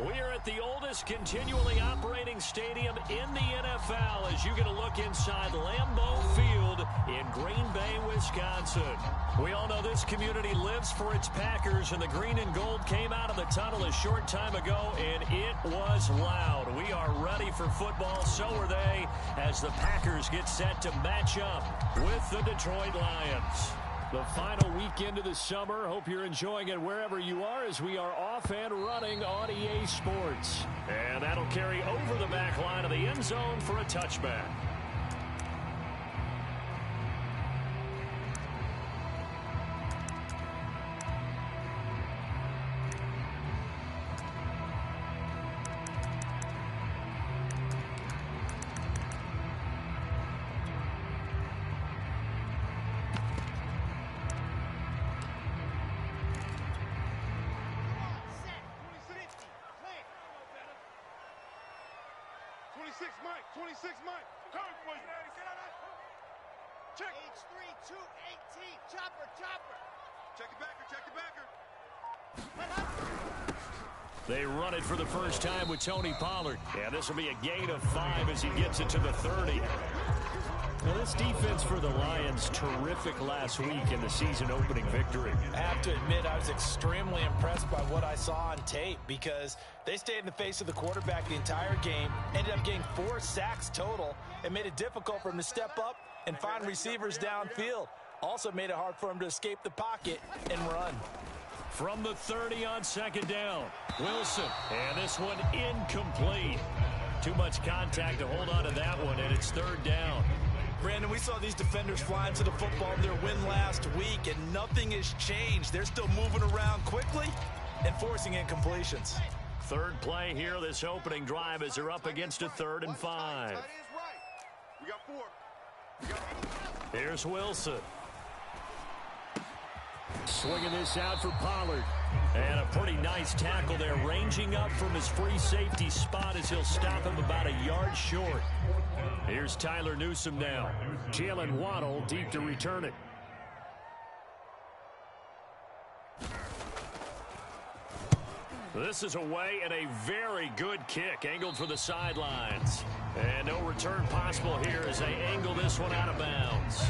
We are at the oldest continually operating stadium in the NFL as you get a look inside Lambeau Field in Green Bay, Wisconsin. We all know this community lives for its Packers, and the green and gold came out of the tunnel a short time ago, and it was loud. We are ready for football, so are they, as the Packers get set to match up with the Detroit Lions. The final weekend of the summer. Hope you're enjoying it wherever you are as we are off and running on EA Sports. And that'll carry over the back line of the end zone for a touchback. They run it for the first time with Tony Pollard. Yeah, this will be a gain of 5 as he gets it to the 30. Now, this defense for the Lions, terrific last week in the season-opening victory. I have to admit, I was extremely impressed by what I saw on tape because they stayed in the face of the quarterback the entire game, ended up getting 4 sacks total, and made it difficult for him to step up and find receivers downfield. Also made it hard for him to escape the pocket and run. From the 30 on second down, Wilson. And this one incomplete. Too much contact to hold on to that one, and it's third down. Brandon, we saw these defenders flying to the football in their win last week, and nothing has changed. They're still moving around quickly and forcing incompletions. Third play here, this opening drive, as they're up against a 3rd and 5. We got 4. Here's Wilson. Swinging this out for Pollard. And a pretty nice tackle there, ranging up from his free safety spot as he'll stop him about a yard short. Here's Tyler Newsome now. Jalen Waddle deep to return it. This is away and a very good kick, angled for the sidelines. And no return possible here as they angle this one out of bounds.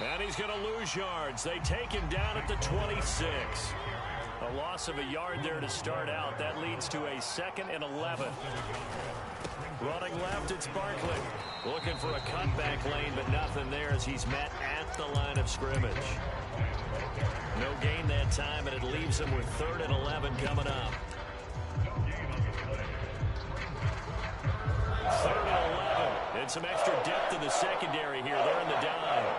And he's going to lose yards. They take him down at the 26. A loss of a yard there to start out. That leads to a 2nd and 11. Running left, it's Barkley. Looking for a cutback lane, but nothing there as he's met at the line of scrimmage. No gain that time, and it leaves him with 3rd and 11 coming up. 3rd and 11. And some extra depth in the secondary here. They're in the dime.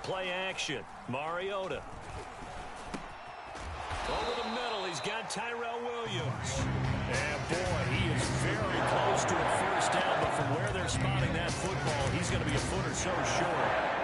Play action. Mariota. Over the middle, he's got Tyrell Williams. And boy, he is very close to a first down, but from where they're spotting that football, he's going to be a foot or so short.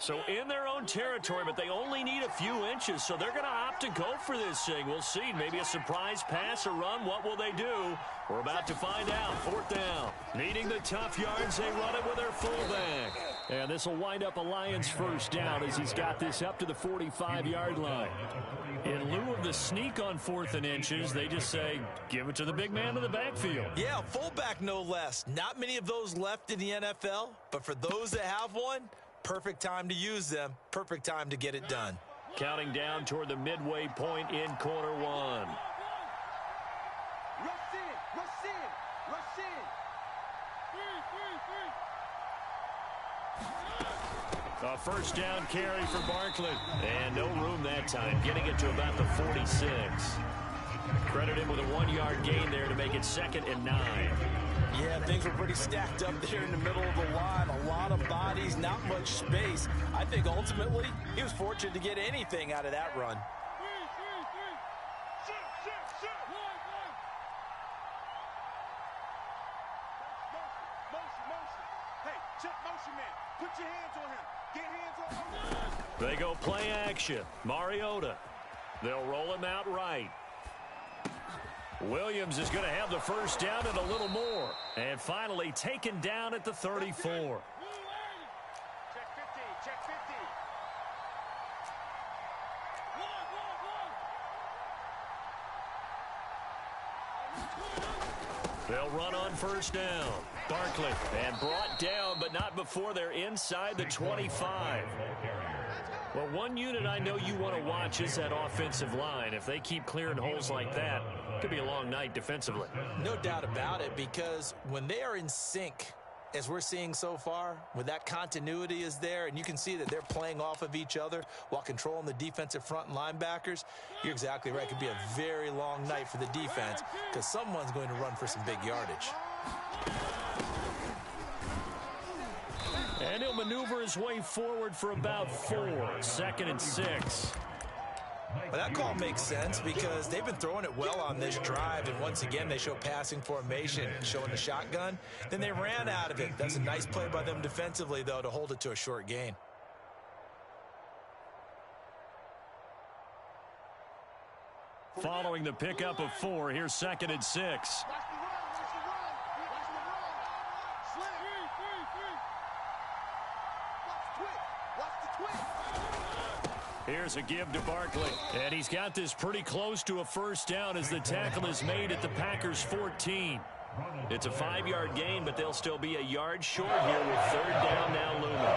So in their own territory, but they only need a few inches, so they're going to opt to go for this thing. We'll see. Maybe a surprise pass or run. What will they do? We're about to find out. 4th down. Needing the tough yards, they run it with their fullback. And this will wind up a Lions first down as he's got this up to the 45-yard line. In lieu of the sneak on 4th and inches, they just say, give it to the big man in the backfield. Yeah, fullback no less. Not many of those left in the NFL, but for those that have one, perfect time to use them. Perfect time to get it done. Counting down toward the midway point in quarter one. A first down carry for Barkley. And no room that time, getting it to about the 46. Credit him with a 1-yard gain there to make it 2nd and 9. Yeah, things were pretty stacked up there in the middle of the line. A lot of bodies, not much space. I think ultimately he was fortunate to get anything out of that run. Put your hands on him. Get hands on him. They go play action. Mariota. They'll roll him out right. Williams is going to have the first down and a little more. And finally taken down at the 34. Check 50. Check 50. They'll run on first down. Barkley, and brought down, but not before they're inside the 25. Well, one unit I know you want to watch is that offensive line. If they keep clearing holes like that, it could be a long night defensively. No doubt about it, because when they are in sync, as we're seeing so far, when that continuity is there, and you can see that they're playing off of each other while controlling the defensive front and linebackers, you're exactly right. It could be a very long night for the defense because someone's going to run for some big yardage. And he'll maneuver his way forward for about 4. 2nd and 6. Well, that call makes sense because they've been throwing it well on this drive, and once again they show passing formation, showing the shotgun. Then they ran out of it. That's a nice play by them defensively, though, to hold it to a short gain. Following the pickup of 4, here's 2nd and 6. Here's a give to Barkley. And he's got this pretty close to a first down as the tackle is made at the Packers' 14. It's a 5-yard gain, but they'll still be a yard short here with 3rd down now looming.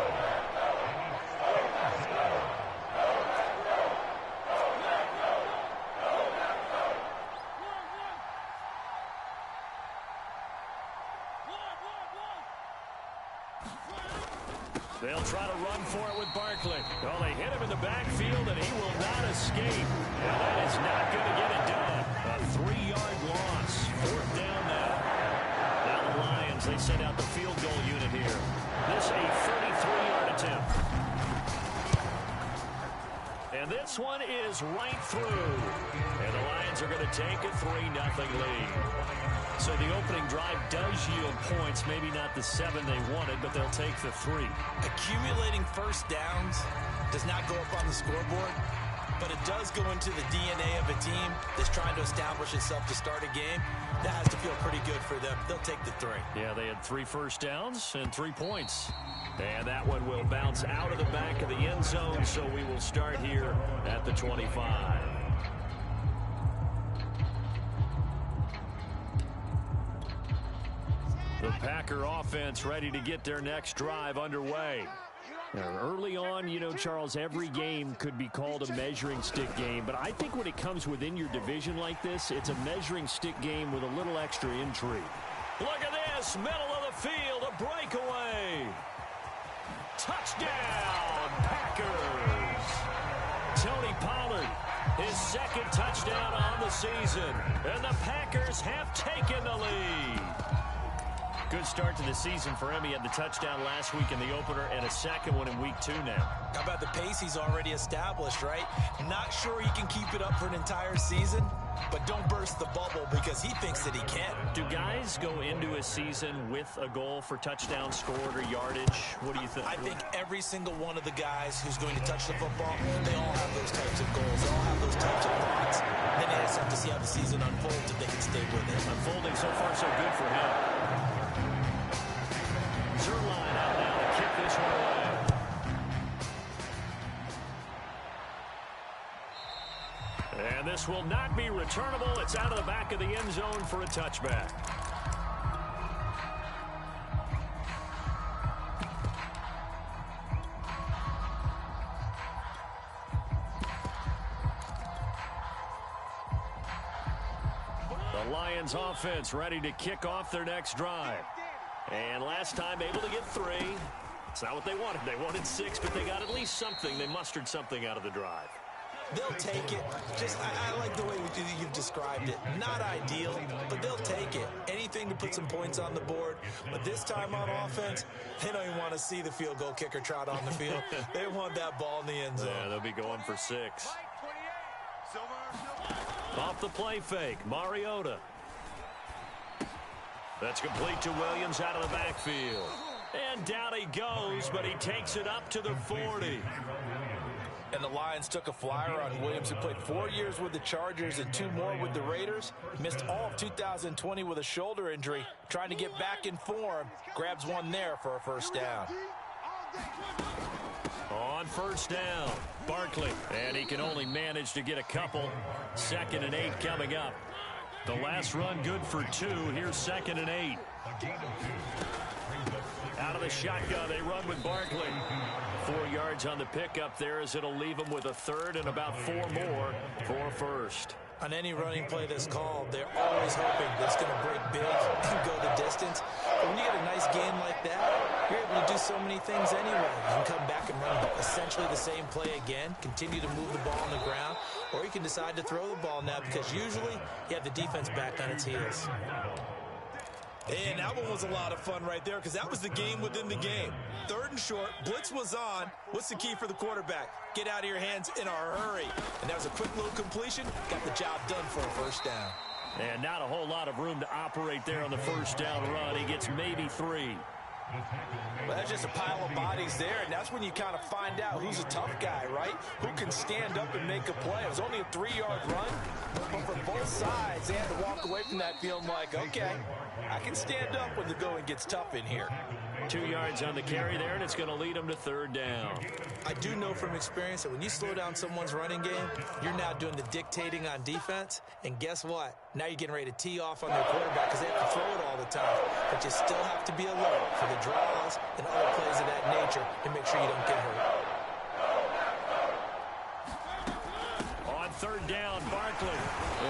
They'll try to run for it with Barkley. Well, they hit him in the backfield, and he will not escape. And that is not going to get it done. A 3-yard loss. 4th down now. Now the Lions, they send out the field goal unit here. This a 33-yard attempt. And this one is right through. And the Lions are going to take a 3-0 lead. So the opening drive does yield points, maybe not the 7 they wanted, but they'll take the 3. Accumulating first downs does not go up on the scoreboard, but it does go into the DNA of a team that's trying to establish itself to start a game. That has to feel pretty good for them. They'll take the 3. Yeah, they had 3 first downs and 3 points. And that one will bounce out of the back of the end zone, so we will start here at the 25. The Packer offense ready to get their next drive underway. Now, early on, you know, Charles, every game could be called a measuring stick game, but I think when it comes within your division like this, it's a measuring stick game with a little extra intrigue. Look at this, middle of the field, a breakaway. Touchdown, Packers. Tony Pollard, his 2nd touchdown on the season, and the Packers have taken the lead. Good start to the season for him. He had the touchdown last week in the opener and a 2nd one in week 2 now. How about the pace he's already established, right? Not sure he can keep it up for an entire season, but don't burst the bubble because he thinks that he can. Do guys go into a season with a goal for touchdown scored or yardage? What do you think? I think every single one of the guys who's going to touch the football, they all have those types of goals. They all have those types of thoughts. Then they just have to see how the season unfolds if they can stay with it. Unfolding so far so good for him. Zerline out now to kick this one away. And this will not be returnable. It's out of the back of the end zone for a touchback. The The Lions offense ready to kick off their next drive. And last time able to get 3. It's not what they wanted. They wanted 6, but they got at least something. They mustered something out of the drive. They'll take it. I like the way you've described it. Not ideal, but they'll take it. Anything to put some points on the board. But this time on offense, they don't even want to see the field goal kicker trot on the field. They want that ball in the end zone. Yeah, they'll be going for 6. Off the play fake, Mariota. That's complete to Williams out of the backfield. And down he goes, but he takes it up to the 40. And the Lions took a flyer on Williams, who played 4 years with the Chargers and 2 more with the Raiders. Missed all of 2020 with a shoulder injury. Trying to get back in form. Grabs one there for a first down. On first down, Barkley. And he can only manage to get a couple. 2nd and 8 coming up. The last run good for 2. Here's 2nd and 8. Out of the shotgun, they run with Barkley. 4 yards on the pickup there, as it'll leave them with a 3rd and about 4 more for a first. On any running play that's called, they're always hoping that it's going to break big and go the distance. But when you get a nice game like that, you're able to do so many things anyway. You can come back and run essentially the same play again, continue to move the ball on the ground, or you can decide to throw the ball now, because usually you have the defense back on its heels. And that one was a lot of fun right there, because that was the game within the game. 3rd and short, blitz was on. What's the key for the quarterback? Get out of your hands in a hurry. And that was a quick little completion. Got the job done for a first down. And not a whole lot of room to operate there on the first down run. He gets maybe 3. Well, that's just a pile of bodies there, and that's when you kind of find out who's a tough guy, right? Who can stand up and make a play. It was only a 3-yard run, but for both sides, they had to walk away from that feeling like, okay, I can stand up when the going gets tough in here. 2 yards on the carry there, and it's going to lead them to 3rd down. I do know from experience that when you slow down someone's running game, you're now doing the dictating on defense. And guess what? Now you're getting ready to tee off on their quarterback, because they have to throw it all the time. But you still have to be alert for the draws and other plays of that nature and make sure you don't get hurt. On 3rd down, Barkley.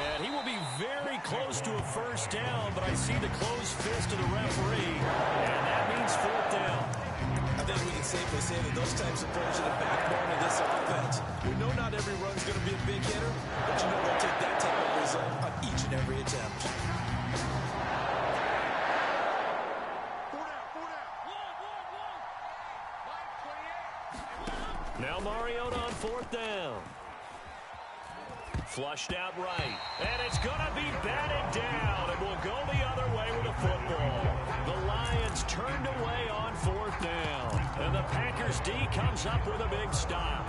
And he will be very close to a first down, but I see the closed fist of the referee, and that means 4th down. I think we can safely say that those types of plays are the backbone of this offense. We know not every run's going to be a big hitter, but you know they'll take that type of result on each and every attempt. Now Mariota on 4th down. Flushed out right. And it's going to be batted down, and will go the other way with the football. The Lions turned away on 4th down. And the Packers D comes up with a big stop.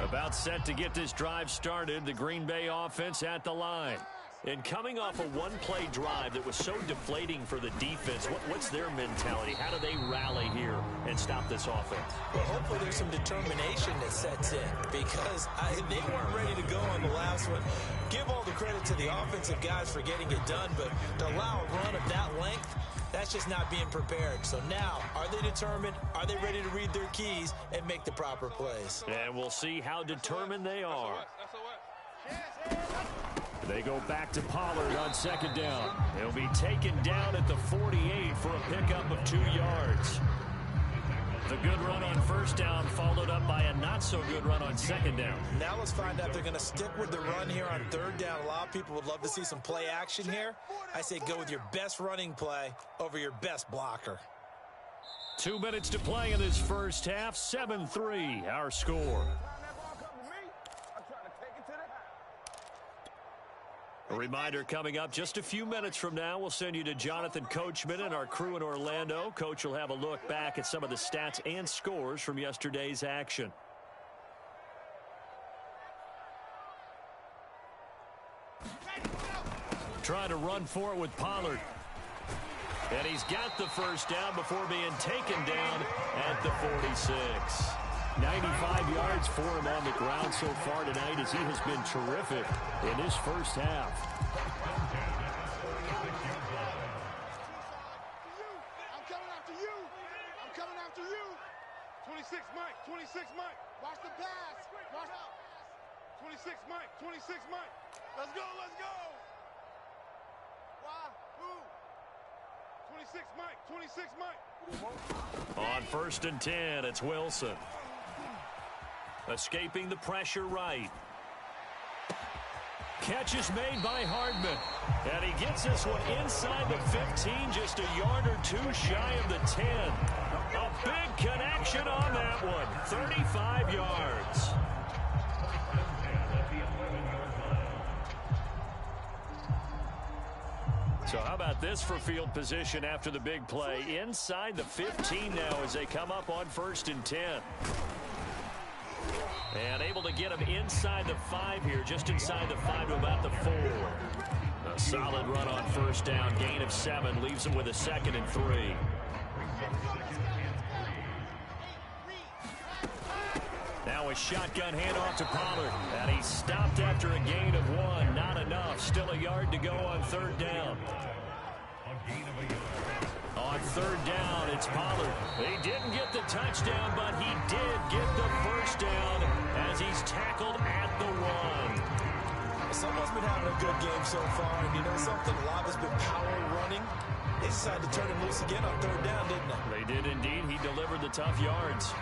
About set to get this drive started, the Green Bay offense at the line. And coming off a one-play drive that was so deflating for the defense, what's their mentality? How do they rally here and stop this offense? Well, hopefully there's some determination that sets in, because they weren't ready to go on the last one. Give all the credit to the offensive guys for getting it done, but to allow a run of that length, that's just not being prepared. So now, are they determined? Are they ready to read their keys and make the proper plays? And we'll see how determined they are. They go back to Pollard on 2nd down. He'll be taken down at the 48 for a pickup of 2 yards. The good run on 1st down followed up by a not-so-good run on 2nd down. Now let's find out if they're going to stick with the run here on 3rd down. A lot of people would love to see some play action here. I say go with your best running play over your best blocker. 2 minutes to play in this first half. 7-3, our score. A reminder coming up just a few minutes from now, we'll send you to Jonathan Coachman and our crew in Orlando. Coach will have a look back at some of the stats and scores from yesterday's action. Trying to run for it with Pollard. And he's got the first down before being taken down at the 46. 95 yards for him on the ground so far tonight, as he has been terrific in his first half. I'm coming after you. I'm coming after you. 26 miles. Mike. 26 Mike. Watch the pass. Watch out. 26 Mike. 26 Mike. Let's go. Let's go. Why? Who? 26 Mike. 26 Mike. On 1st and 10, it's Wilson. Escaping the pressure right. Catch is made by Hardman. And he gets this one inside the 15, just a yard or two shy of the 10. A big connection on that one. 35 yards. So how about this for field position after the big play? Inside the 15 now as they come up on 1st and 10. And able to get him inside the 5 here, just inside the 5 to about the 4. A solid run on 1st down, gain of 7, leaves him with a 2nd and 3. Now a shotgun handoff to Pollard. And he's stopped after a gain of 1. Not enough. Still a yard to go on 3rd down. On 3rd down, it's Pollard. He didn't get the touchdown, but he did get the 1st down as he's tackled at the 1. Someone's been having a good game so far, and you know something? A lot has been power running. They decided to turn him loose again on 3rd down, didn't they? They did indeed. He delivered the tough yards.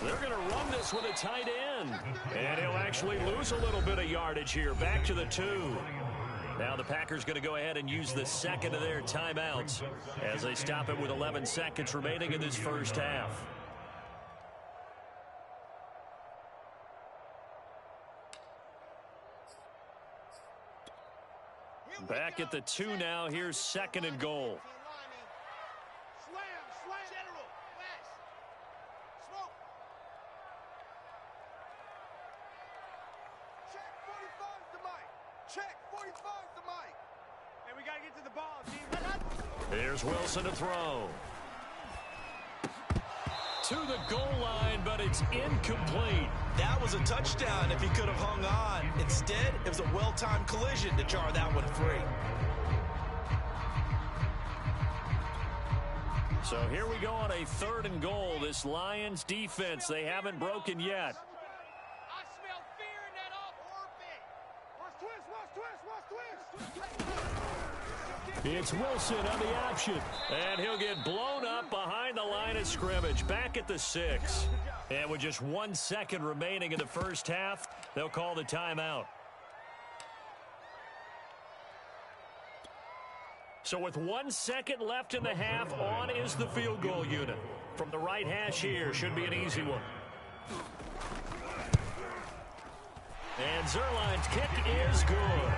They're going to run this with a tight end. And he'll actually lose a little bit of yardage here. Back to the 2. Now the Packers going to go ahead and use the 2nd of their timeouts as they stop it with 11 seconds remaining in this 1st half. Back at the 2 now. Here's 2nd and goal. Here's Wilson to throw. To the goal line, but it's incomplete. That was a touchdown if he could have hung on. Instead, it was a well-timed collision to jar that one free. So here we go on a 3rd and goal. This Lions defense, they haven't broken yet. I smell fear in that orbit. Watch twist. It's Wilson on the option, and he'll get blown up behind the line of scrimmage, back at the 6. And with just 1 second remaining in the 1st half, they'll call the timeout. So with 1 second left in the half, on is the field goal unit. From the right hash here, should be an easy one. And Zerline's kick is good.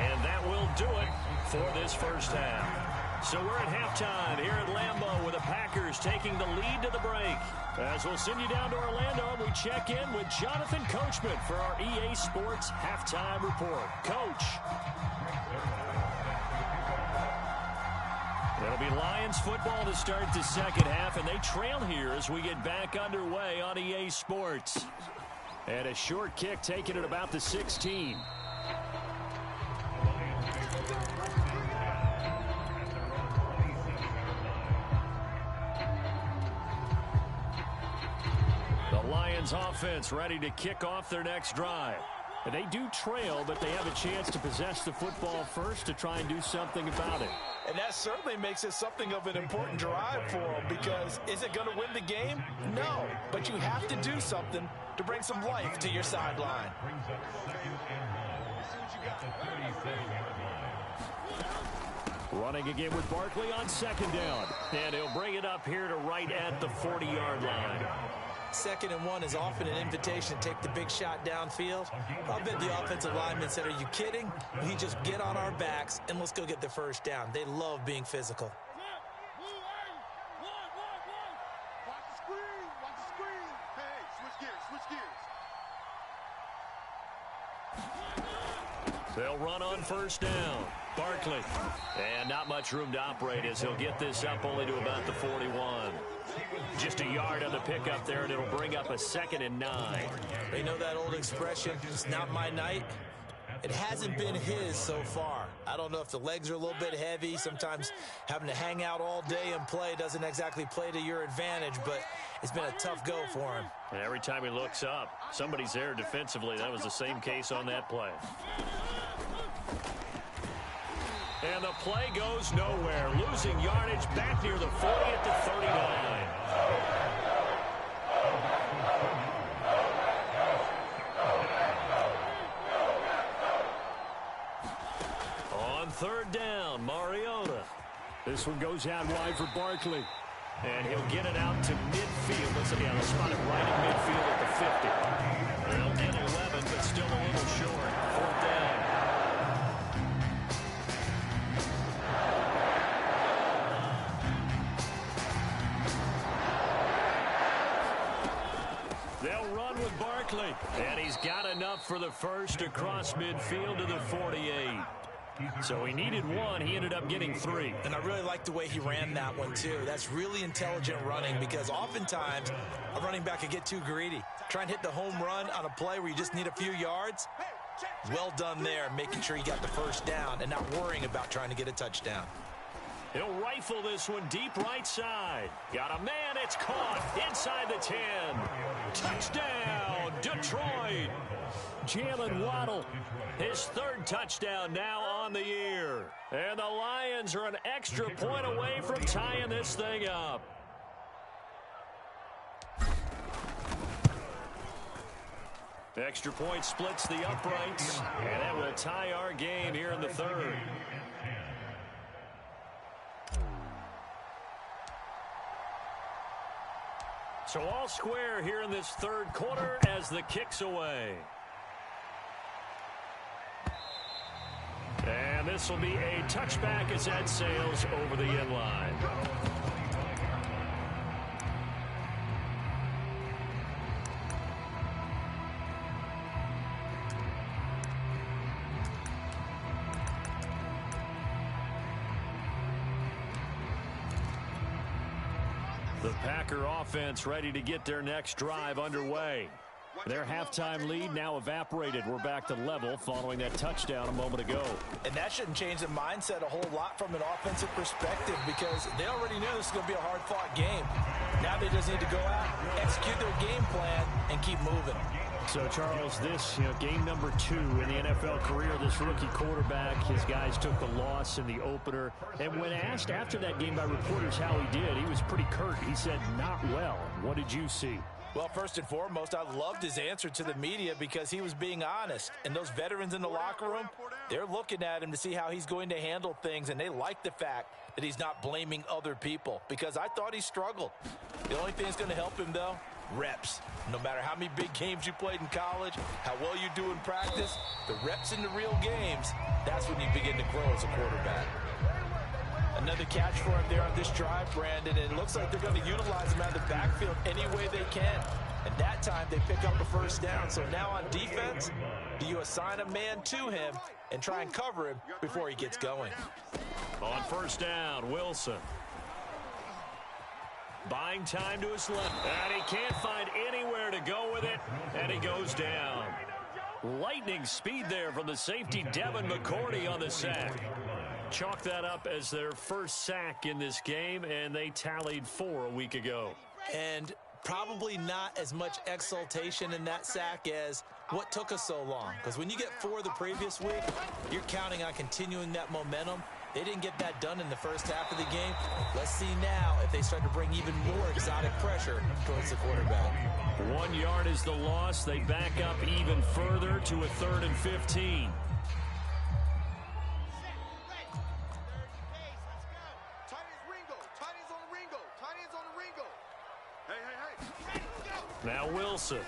And that will do it for this 1st half. So we're at halftime here at Lambeau with the Packers taking the lead to the break. As we'll send you down to Orlando, we check in with Jonathan Coachman for our EA Sports Halftime Report. Coach. It'll be Lions football to start the 2nd half, and they trail here as we get back underway on EA Sports. And a short kick taken at about the 16. The Lions offense ready to kick off their next drive. And they do trail, but they have a chance to possess the football first to try and do something about it. And that certainly makes it something of an important drive for them, because is it going to win the game? No, but you have to do something to bring some life to your sideline. Running again with Barkley on 2nd down. And he'll bring it up here to right at the 40-yard line. 2nd and 1 is often an invitation to take the big shot downfield. I bet the offensive lineman said, are you kidding? We just get on our backs and let's go get the 1st down. They love being physical. Watch the screen. Watch the screen. Hey, switch gears. They'll run on 1st down. Barkley. And not much room to operate as he'll get this up only to about the 41. Just a yard on the pickup there, and it'll bring up a 2nd and 9. They know that old expression, it's not my night. It hasn't been his so far. I don't know if the legs are a little bit heavy. Sometimes having to hang out all day and play doesn't exactly play to your advantage, but it's been a tough go for him. And every time he looks up, somebody's there defensively. That was the same case on that play. And the play goes nowhere. Losing yardage back near the 40 at the 39. On 3rd down, Mariota. This one goes out wide for Barkley. And he'll get it out to midfield. Let's see, they'll spot it right at midfield at the 50. Well, and 11, but still a little short. 4th down. They'll run with Barkley. And he's got enough for the first across midfield to the 48. So he needed 1. He ended up getting 3. And I really like the way he ran that one, too. That's really intelligent running because oftentimes a running back can get too greedy. Try and hit the home run on a play where you just need a few yards. Well done there, making sure you got the first down and not worrying about trying to get a touchdown. He'll rifle this one deep right side. Got a man. It's caught inside the 10. Touchdown, Detroit. Jalen Waddle, his 3rd touchdown now on the year. And the Lions are an extra point away from tying this thing up. Extra point splits the uprights, and that will tie our game here in the 3rd. So all square here in this 3rd quarter as the kick's away. And this will be a touchback as that sails over the end line. The Packer offense ready to get their next drive underway. Their halftime lead now evaporated. We're back to level following that touchdown a moment ago. And that shouldn't change the mindset a whole lot from an offensive perspective because they already knew this was going to be a hard-fought game. Now they just need to go out, execute their game plan, and keep moving. So, Charles, this game number 2 in the NFL career, this rookie quarterback, his guys took the loss in the opener. And when asked after that game by reporters how he did, he was pretty curt. He said, not well. What did you see? Well, first and foremost, I loved his answer to the media because he was being honest. And those veterans in the locker room, they're looking at him to see how he's going to handle things, and they like the fact that he's not blaming other people because I thought he struggled. The only thing that's going to help him, though, reps. No matter how many big games you played in college, how well you do in practice, the reps in the real games, that's when you begin to grow as a quarterback. Another catch for him there on this drive, Brandon, and it looks like they're going to utilize him out of the backfield any way they can. And that time they pick up a first down. So now on defense, do you assign a man to him and try and cover him before he gets going? On first down, Wilson. Buying time to his left. And he can't find anywhere to go with it. And he goes down. Lightning speed there from the safety, Devin McCourty, on the sack. Chalk that up as their first sack in this game, and they tallied 4 a week ago. And probably not as much exultation in that sack as what took us so long. Because when you get 4 the previous week, you're counting on continuing that momentum. They didn't get that done in the first half of the game. Let's see now if they start to bring even more exotic pressure towards the quarterback. 1 yard is the loss. They back up even further to a 3rd and 15. Now Wilson.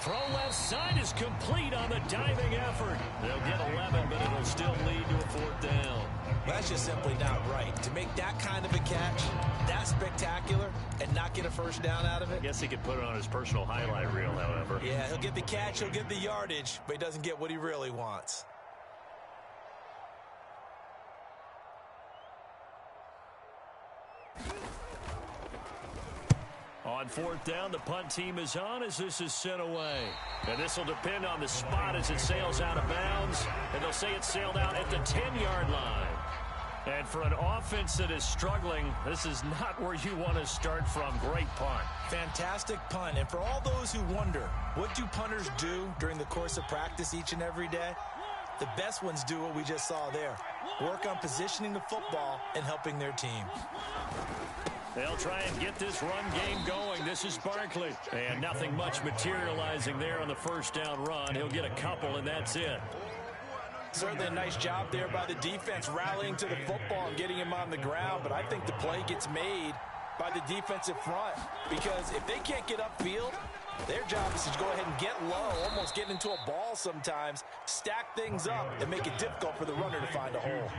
Throw left side is complete on the diving effort. They'll get 11, but it'll still lead to a 4th down. Well, that's just simply not right. To make that kind of a catch, that spectacular, and not get a first down out of it. I guess he could put it on his personal highlight reel, however. Yeah, he'll get the catch, he'll get the yardage, but he doesn't get what he really wants. On fourth down, the punt team is on as this is sent away. And this will depend on the spot as it sails out of bounds. And they'll say it sailed out at the 10-yard line. And for an offense that is struggling, this is not where you want to start from. Great punt. Fantastic punt. And for all those who wonder, what do punters do during the course of practice each and every day? The best ones do what we just saw there. Work on positioning the football and helping their team. They'll try and get this run game going. This is Barkley. And nothing much materializing there on the first down run. He'll get a couple, and that's it. Certainly a nice job there by the defense rallying to the football and getting him on the ground. But I think the play gets made by the defensive front. Because if they can't get upfield, their job is to go ahead and get low, almost get into a ball sometimes, stack things up, and make it difficult for the runner to find a hole.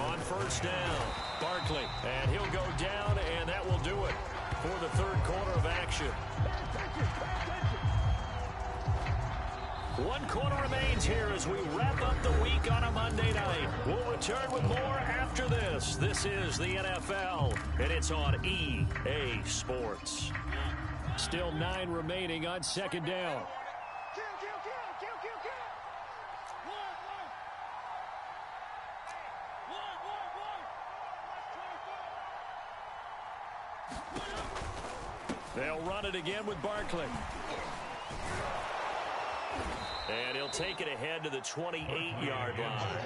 On first down, Barkley, and he'll go down, and that will do it for the third quarter of action. One quarter remains here as we wrap up the week on a Monday night. We'll return with more after this. This is the NFL, and it's on EA Sports. Still 9 remaining on second down. They'll run it again with Barkley. And he'll take it ahead to the 28-yard line.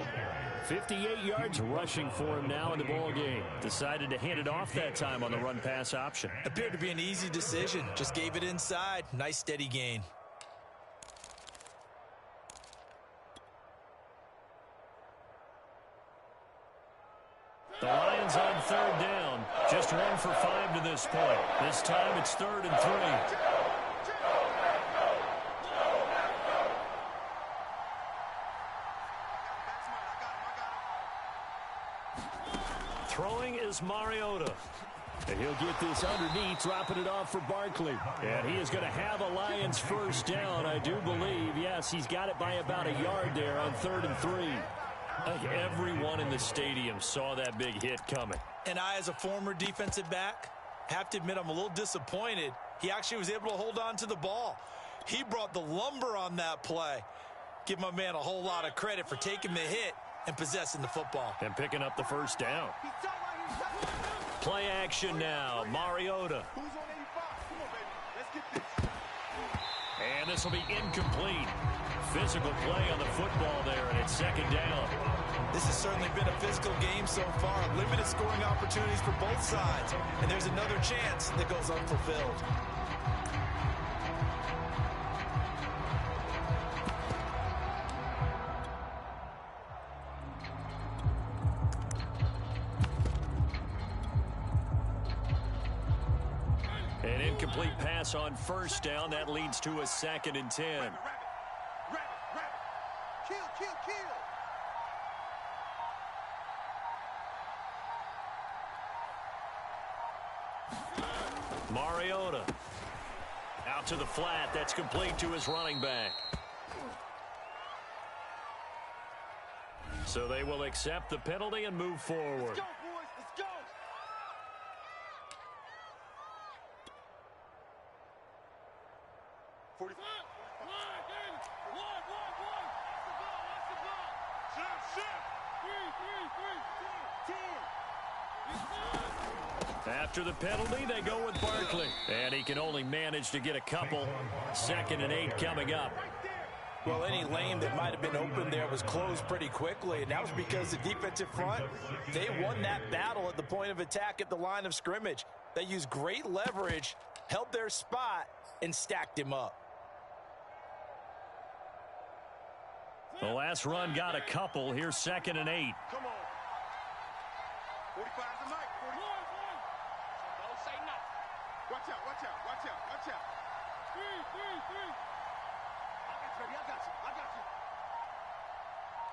58 yards rushing for him now in the ball game. Decided to hand it off that time on the run-pass option. Appeared to be an easy decision. Just gave it inside. Nice steady gain. The Lions on third down. Just 1 for 5 to this point. This time it's 3rd and 3. Throwing is Mariota. And he'll get this underneath, dropping it off for Barkley. And he is going to have a Lions first down, I do believe. Yes, he's got it by about a yard there on 3rd and 3. Everyone in the stadium saw that big hit coming. And I, as a former defensive back, have to admit I'm a little disappointed. He actually was able to hold on to the ball. He brought the lumber on that play. Give my man a whole lot of credit for taking the hit and possessing the football. And picking up the first down. Play action now. Mariota. And this will be incomplete. Physical play on the football there, and it's second down. This has certainly been a physical game so far. Limited scoring opportunities for both sides. And there's another chance that goes unfulfilled. An incomplete pass on first down. That leads to a 2nd and 10. Mariota out to the flat. That's complete to his running back. So they will accept the penalty and move forward. Let's go, boys. Let's go. After the penalty, they go with Barkley. And he can only manage to get a couple. 2nd and 8 coming up. Well, any lane that might have been open there was closed pretty quickly, and that was because the defensive front, they won that battle at the point of attack at the line of scrimmage. They used great leverage, held their spot, and stacked him up. The last run got a couple. Here's 2nd and 8. Come on. 45 tonight. 45. Don't say nothing. Watch out, watch out, watch out, watch out. Three. I got you.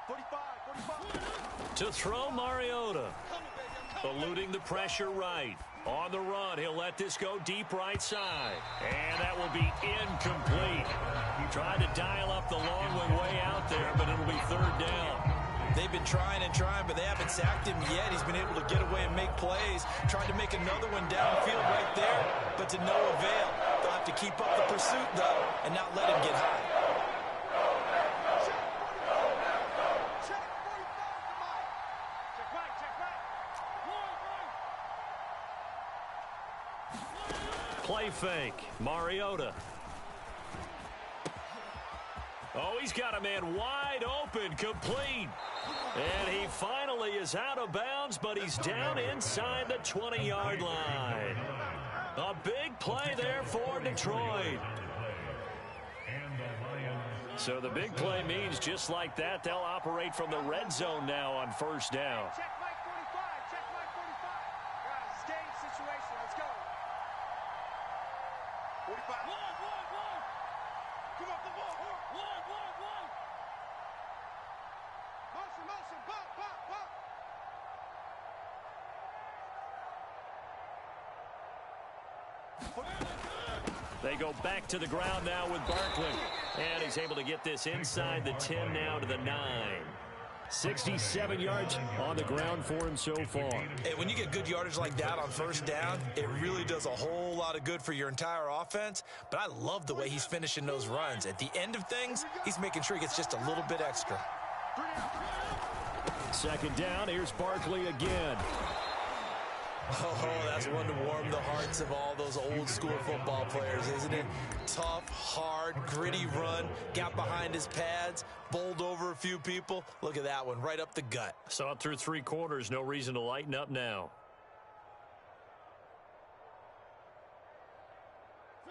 45. To throw Mariota. Eluding the pressure right. On the run, he'll let this go deep right side. And that will be incomplete. He tried to dial up the long one way out there, but it'll be 3rd down. They've been trying and trying, but they haven't sacked him yet. He's been able to get away and make plays. Tried to make another one downfield right there, but to no avail. They'll have to keep up the pursuit, though, and not let him get high. Play fake. Mariota. Oh, he's got a man wide open, complete. And he finally is out of bounds, but he's down inside the 20-yard line. A big play there for Detroit. So the big play means just like that, they'll operate from the red zone now on first down. Check Mike 45. Check Mike 45. Guys, it's game situation. Let's go. 45. One. Come up the ball. One. Motion. Pop. They go back to the ground now with Barkley. And he's able to get this inside the 10 now to the 9. 67 yards on the ground for him so far. Hey, when you get good yardage like that on first down, it really does a whole lot of good for your entire offense. But I love the way he's finishing those runs. At the end of things, he's making sure he gets just a little bit extra. Second down, here's Barkley again. Oh, that's one to warm the hearts of all those old school football players, isn't it? Tough, hard, gritty run, got behind his pads, bowled over a few people. Look at that one, right up the gut. Saw it through 3 quarters, no reason to lighten up now.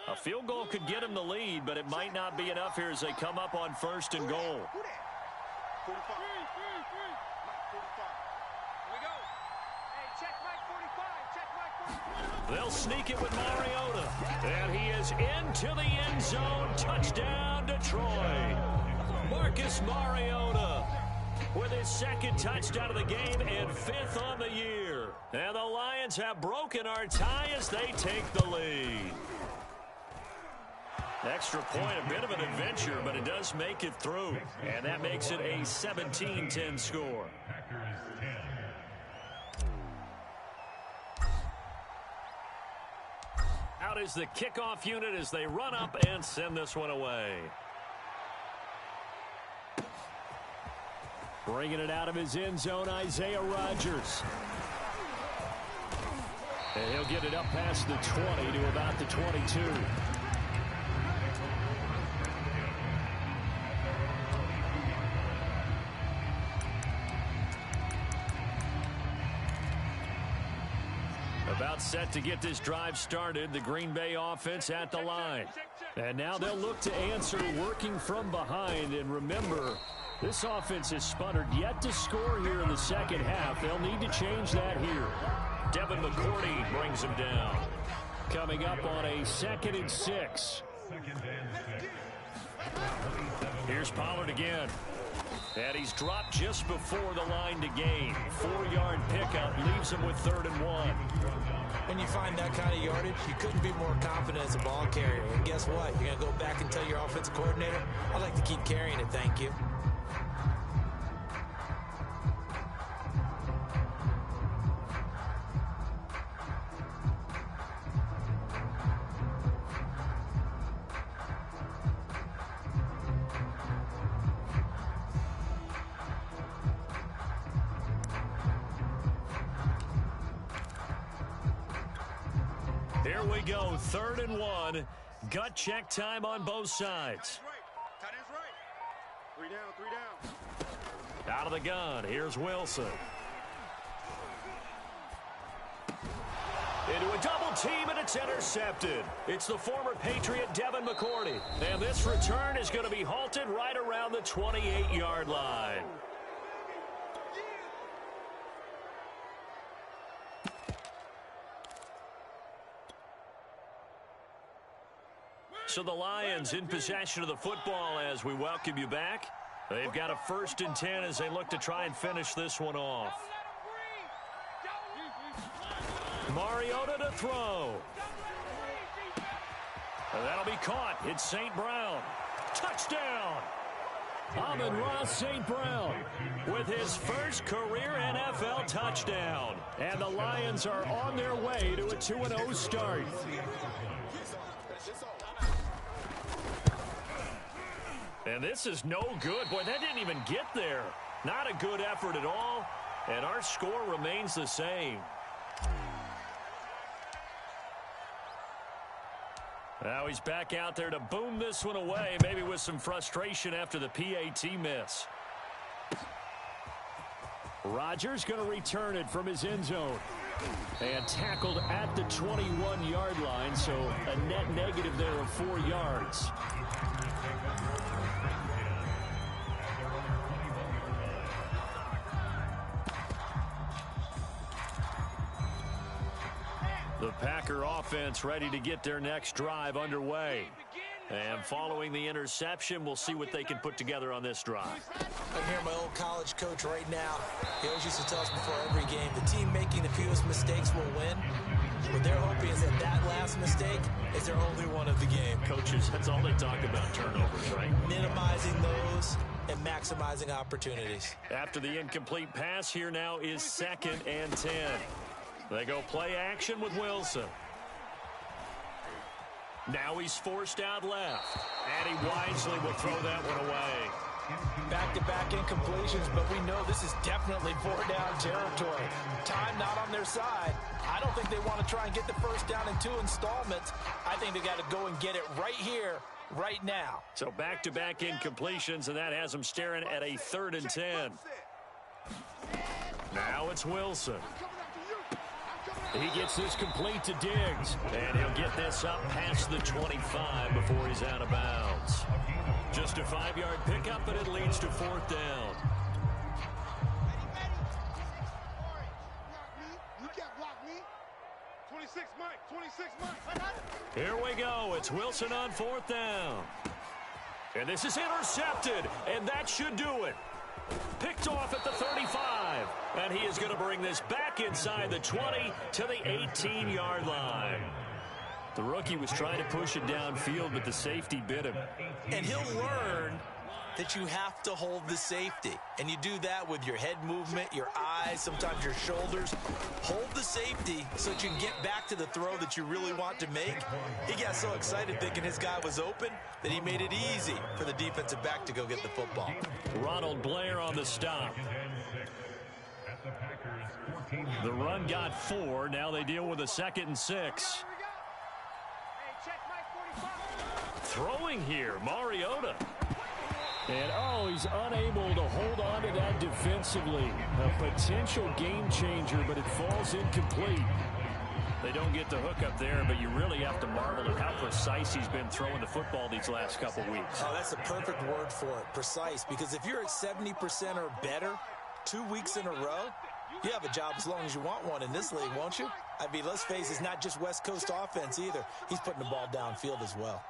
A field goal could get him the lead, but it might not be enough here as they come up on first and goal. 45. They'll sneak it with Mariota. And he is into the end zone. Touchdown, Detroit. Marcus Mariota with his second touchdown of the game and 5th on the year. And the Lions have broken our tie as they take the lead. Extra point, a bit of an adventure, but it does make it through. And that makes it a 17-10 score. Out is the kickoff unit as they run up and send this one away. Bringing it out of his end zone, Isaiah Rodgers. And he'll get it up past the 20 to about the 22. About set to get this drive started, the Green Bay offense at the line. And now they'll look to answer working from behind. And remember, this offense has sputtered yet to score here in the second half. They'll need to change that here. Devin McCourty brings him down. Coming up on a 2nd and 6. Here's Pollard again. And he's dropped just before the line to gain. 4-yard pickup leaves him with 3rd and 1. When you find that kind of yardage, you couldn't be more confident as a ball carrier. And guess what? You're going to go back and tell your offensive coordinator, I'd like to keep carrying it, thank you. Here we go, 3rd and 1. Gut check time on both sides. Tight end's right. 3 down. Out of the gun, here's Wilson. Into a double team, and it's intercepted. It's the former Patriot Devin McCourty. And this return is going to be halted right around the 28-yard line. So the Lions in possession of the football as we welcome you back. They've got a 1st and 10 as they look to try and finish this one off. Mariota to throw. And that'll be caught. It's St. Brown. Touchdown. Amon-Ra St. Brown with his first career NFL touchdown. And the Lions are on their way to a 2-0 start. And this is no good. Boy, that didn't even get there. Not a good effort at all. And our score remains the same. Now he's back out there to boom this one away, maybe with some frustration after the PAT miss. Rodgers going to return it from his end zone. And tackled at the 21-yard line, so a net negative there of 4 yards. The Packer offense ready to get their next drive underway. And following the interception, we'll see what they can put together on this drive. I'm hearing my old college coach right now. He always used to tell us before every game, the team making the fewest mistakes will win. What they're hoping is that last mistake is their only one of the game. Coaches, that's all they talk about, turnovers, right? Minimizing those and maximizing opportunities. After the incomplete pass, here now is 2nd and 10. They go play action with Wilson. Now he's forced out left. And he wisely will throw that one away. Back-to-back incompletions, but we know this is definitely 4-down territory. Time not on their side. I don't think they want to try and get the first down in 2 installments. I think they got to go and get it right here, right now. So back-to-back incompletions, and that has them staring at a 3rd and 10. Now it's Wilson. He gets this complete to Diggs, and he'll get this up past the 25 before he's out of bounds. Just a 5-yard pickup, but it leads to 4th down. You can't block me. 26, Mike. 26, Mike. Here we go. It's Wilson on 4th down. And this is intercepted, and that should do it. Picked off at the 35, and he is going to bring this back inside the 20 to the 18-yard line. The rookie was trying to push it downfield, but the safety bit him. And he'll learn that you have to hold the safety. And you do that with your head movement, your eyes, sometimes your shoulders. Hold the safety so that you can get back to the throw that you really want to make. He got so excited thinking his guy was open that he made it easy for the defensive back to go get the football. Ronald Blair on the stop. The run got 4. Now they deal with a 2nd and 6. Throwing here, Mariota. And, oh, he's unable to hold on to that defensively. A potential game changer, but it falls incomplete. They don't get the hook up there, but you really have to marvel at how precise he's been throwing the football these last couple weeks. Oh, that's the perfect word for it, precise. Because if you're at 70% or better 2 weeks in a row, you have a job as long as you want one in this league, won't you? I mean, let's face it, it's not just West Coast offense either. He's putting the ball downfield as well.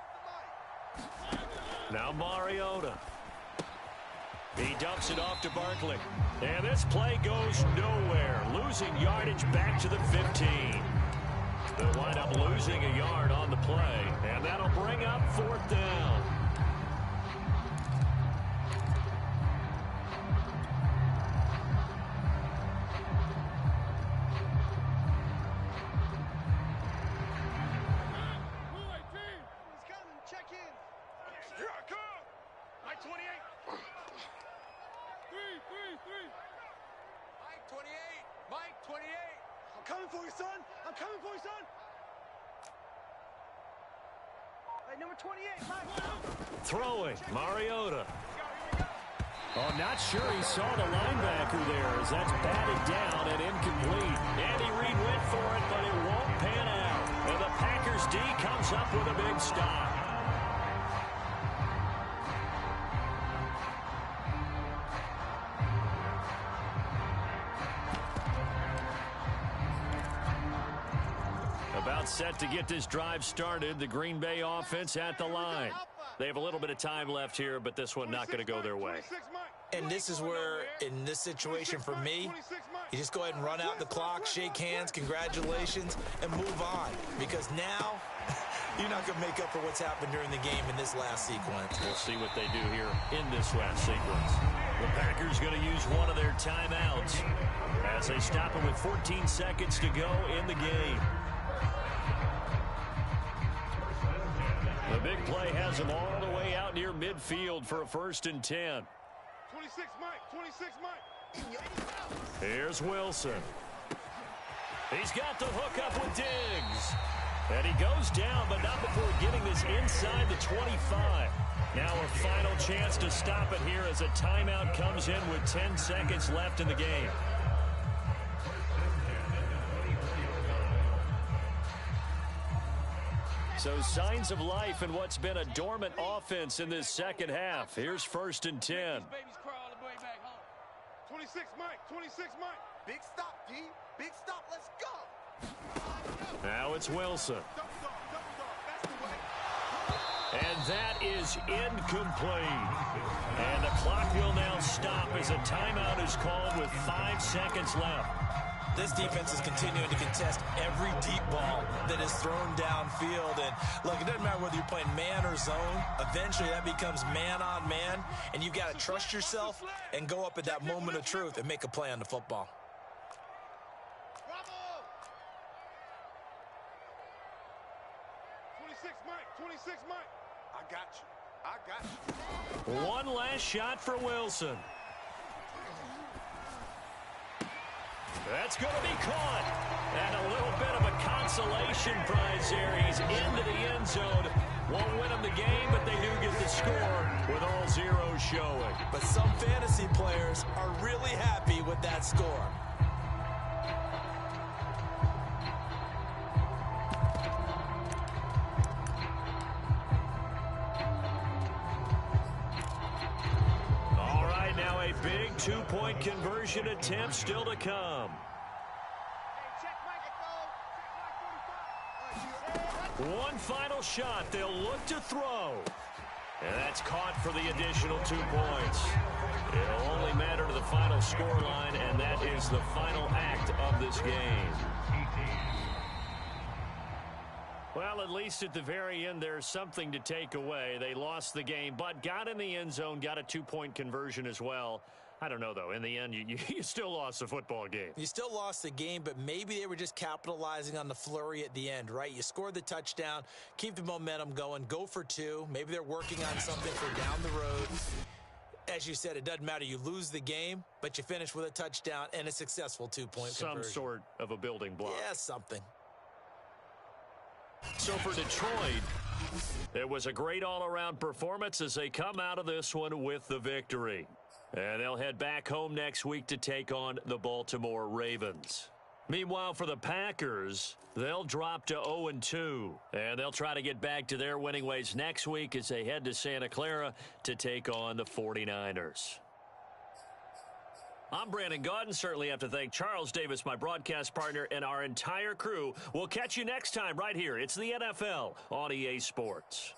Now Mariota. He dumps it off to Barkley. And this play goes nowhere. Losing yardage back to the 15. They'll wind up losing a yard on the play. And that'll bring up 4th down. Coming for you, son. I'm coming for you, son. Hey, number 28, Mike. Throwing, Mariota. Oh, not sure he saw the linebacker there as that's batted down and incomplete. Andy Reid went for it, but it won't pan out. And the Packers D comes up with a big stop. About set to get this drive started. The Green Bay offense at the line. They have a little bit of time left here, but this one not going to go their way. And this is where, in this situation for me, you just go ahead and run out the clock, shake hands, congratulations, and move on. Because now you're not going to make up for what's happened during the game in this last sequence. We'll see what they do here in this last sequence. The Packers going to use one of their timeouts as they stop it with 14 seconds to go in the game. The big play has them all the way out near midfield for a 1st and 10. 26 Mike, 26 Mike. Here's Wilson. He's got the hook up with Diggs. And he goes down, but not before getting this inside the 25. Now a final chance to stop it here as a timeout comes in with 10 seconds left in the game. So signs of life in what's been a dormant offense in this second half. Here's 1st and 10. Babies crawl the way back home. 26 Mike, 26 Mike. Big stop, D. Big stop, let's go. Now it's Wilson. Double dog, that's the way. And that is incomplete. And the clock will now stop as a timeout is called with 5 seconds left. This defense is continuing to contest every deep ball that is thrown downfield. And look, it doesn't matter whether you're playing man or zone. Eventually, that becomes man on man. And you've got to trust yourself and go up at that moment of truth and make a play on the football. Bravo. 26 Mike, 26 Mike. I got you. I got you. One last shot for Wilson. That's going to be caught. And a little bit of a consolation prize there. He's into the end zone. Won't win them the game, but they do get the score with all zeros showing. But some fantasy players are really happy with that score. All right, now a big two-point conversion attempt still to come. One final shot. They'll look to throw. And that's caught for the additional 2 points. It'll only matter to the final scoreline, and that is the final act of this game. Well, at least at the very end, there's something to take away. They lost the game, but got in the end zone, got a 2-point conversion as well. I don't know, though. In the end, you still lost the football game. You still lost the game, but maybe they were just capitalizing on the flurry at the end, right? You scored the touchdown, keep the momentum going, go for 2. Maybe they're working on something for down the road. As you said, it doesn't matter. You lose the game, but you finish with a touchdown and a successful 2-point conversion. Some sort of a building block. Yeah, something. So for Detroit, it was a great all-around performance as they come out of this one with the victory. And they'll head back home next week to take on the Baltimore Ravens. Meanwhile, for the Packers, they'll drop to 0-2. And they'll try to get back to their winning ways next week as they head to Santa Clara to take on the 49ers. I'm Brandon Gaudin. Certainly have to thank Charles Davis, my broadcast partner, and our entire crew. We'll catch you next time right here. It's the NFL on EA Sports.